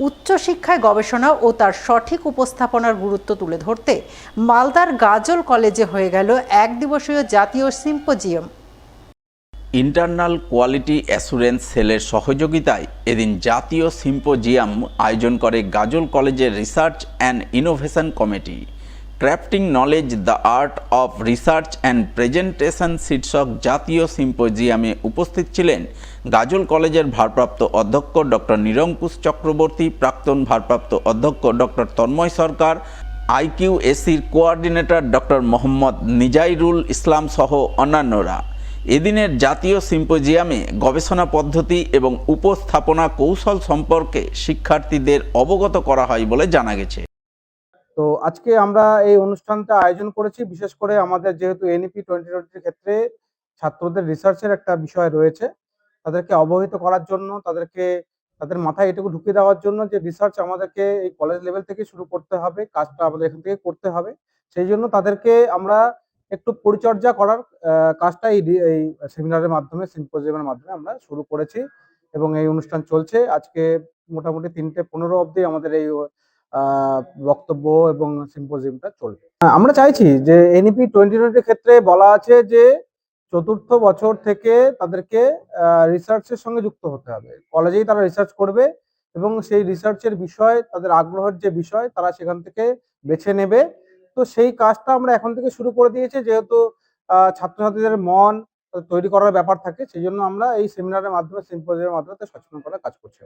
উচ্চশিক্ষায় গবেষণা ও তার সঠিক উপস্থাপনার গুরুত্ব তুলে ধরতে মালদার গাজল কলেজে হয়ে গেল এক দিবসীয় জাতীয় সিম্পোজিয়াম। ইন্টারনাল কোয়ালিটি অ্যাসুরেন্স সেলের সহযোগিতায় এদিন জাতীয় সিম্পোজিয়াম আয়োজন করে গাজল কলেজের research and innovation committee. Crafting knowledge, the art of research and presentation শীর্ষক জাতীয় সিম্পোজিয়ামে উপস্থিত ছিলেন গাজল কলেজের ভারপ্রাপ্ত অধ্যক্ষ ডক্টর নিরঙ্কুশ চক্রবর্তী, প্রাক্তন ভারপ্রাপ্ত অধ্যক্ষ ডক্টর তন্ময় সরকার, আইকিউএসির কোঅর্ডিনেটর ডক্টর মোহাম্মদ নিজাইরুল ইসলাম সহ অন্যান্যরা। এদিনের জাতীয় সিম্পোজিয়ামে গবেষণা পদ্ধতি এবং উপস্থাপনা কৌশল সম্পর্কে শিক্ষার্থীদের অবগত করা হয় বলে জানা গেছে। তো আজকে আমরা এই অনুষ্ঠানটা আয়োজন করেছি বিশেষ করে আমাদের যেহেতু এনইপি 2020 ক্ষেত্রে ছাত্রদের রিসার্চের একটা বিষয় রয়েছে, তাদেরকে অবহিত করার জন্য, তাদের মাথায় এটুকু ঢুকিয়ে দেওয়ার জন্য যে রিসার্চ আমাদেরকে এই কলেজ লেভেল থেকে শুরু করতে হবে, কাজটা আমাদের এখান থেকে করতে হবে। সেই জন্য তাদেরকে আমরা একটু পরিচর্যা করার কাজটা এই সেমিনারের মাধ্যমে, সিম্পোজিয়ামের মাধ্যমে আমরা শুরু করেছি এবং এই অনুষ্ঠান চলছে। আজকে মোটামুটি 3:15 অবধি আমাদের এই বক্তব্য এবং সিম্পোজিয়ামটা চলবে। আমরা চাইছি যে এনইপি 2020 ক্ষেত্রে বলা আছে যে চতুর্থ বছর থেকে তাদেরকে রিসার্চের সঙ্গে যুক্ত হতে হবে। কলেজেই তারা রিসার্চ করবে এবং সেই রিসার্চের বিষয়, তাদের আগ্রহের যে বিষয়, তারা সেখান থেকে বেছে নেবে। তো সেই কাজটা আমরা এখন থেকে শুরু করে দিয়েছি, যেহেতু ছাত্রছাত্রীদের মন তৈরি করার ব্যাপার থাকে, সেই জন্য আমরা এই সেমিনারের মাধ্যমে, সিম্পোজিয়ামের মাধ্যমে সচেতন করার কাজ করছি।